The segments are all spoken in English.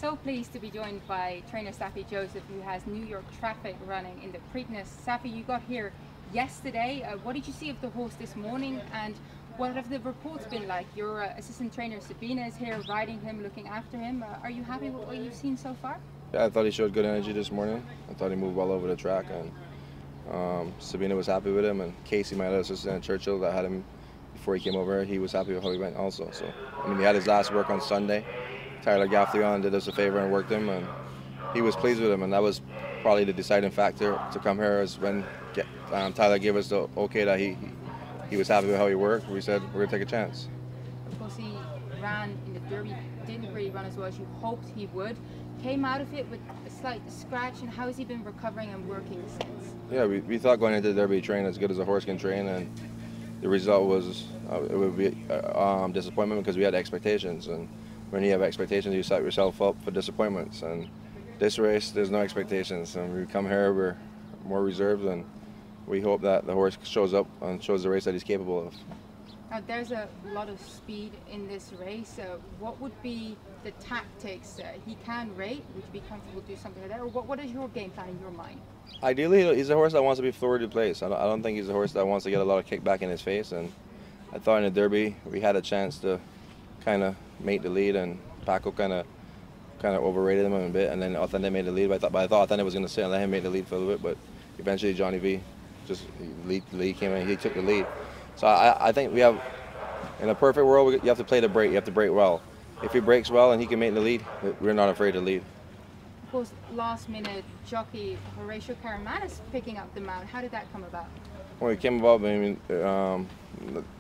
So pleased to be joined by trainer Saffie Joseph, who has New York Traffic running in the Preakness. Saffie, you got here yesterday. What did you see of the horse this morning, and what have the reports been like? Your assistant trainer Sabina is here riding him, looking after him. Are you happy with what you've seen so far? Yeah, I thought he showed good energy this morning. I thought he moved well over the track, and Sabina was happy with him, and Casey, my other assistant at Churchill, that had him before he came over, he was happy with how he went also. So, I mean, he had his last work on Sunday. Tyler Gaffleyon did us a favor and worked him, and he was pleased with him, and that was probably the deciding factor to come here is when Tyler gave us the okay that he was happy with how he worked. We said we're gonna take a chance. Of course, he ran in the Derby, didn't really run as well as you hoped he would. Came out of it with a slight scratch, and how has he been recovering and working since? Yeah, we thought going into the Derby train as good as a horse can train, and the result was it would be disappointment because we had expectations, and when you have expectations, you set yourself up for disappointments. And this race, there's no expectations, and we come here, we're more reserved, and we hope that the horse shows up and shows the race that he's capable of. Now, there's a lot of speed in this race. What would be the tactics? He can rate. Would you be comfortable to do something like that? Or what is your game plan in your mind? Ideally, he's a horse that wants to be forward place. I don't think he's a horse that wants to get a lot of kickback in his face. And I thought in the Derby we had a chance to kind of make the lead, and Paco kind of overrated him a bit, and then Authentic made the lead. But I thought Authentic was going to sit and let him make the lead for a little bit, but eventually Johnny V just the lead came in. He took the lead. So I think we have, in a perfect world, you have to play the break. You have to break well. If he breaks well and he can make the lead, we're not afraid to lead. Of course, last minute jockey Horatio Caramanus picking up the mount. How did that come about? Well, it came about, I mean,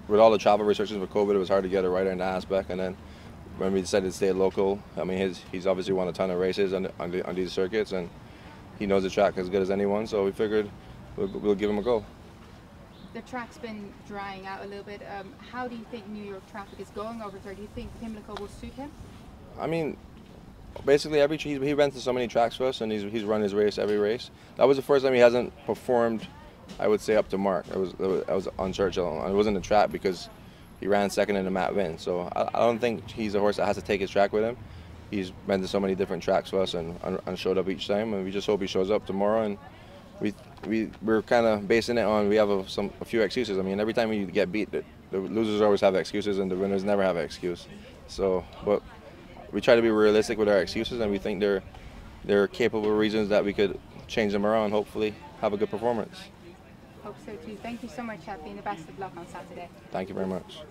with all the travel restrictions with COVID, it was hard to get a rider in that aspect. And then when we decided to stay local, I mean, he's obviously won a ton of races on these circuits, and he knows the track as good as anyone. So we figured we'll give him a go. The track's been drying out a little bit. How do you think New York Traffic is going over there? Do you think Pimlico will suit him? I mean, basically he ran to so many tracks for us, and he's run his race every race. That was the first time he hasn't performed, I would say, up to mark. I was on Churchill. It wasn't a track because he ran second in the Matt win. So I don't think he's a horse that has to take his track with him. He's been to so many different tracks for us and showed up each time, and we just hope he shows up tomorrow. And we're kind of basing it on we have a few excuses. I mean, every time we get beat, the losers always have excuses and the winners never have an excuse. So, but we try to be realistic with our excuses, and we think they're capable reasons that we could change them around. Hopefully, have a good performance. Hope so too. Thank you so much, Saffie, and the best of luck on Saturday. Thank you very much.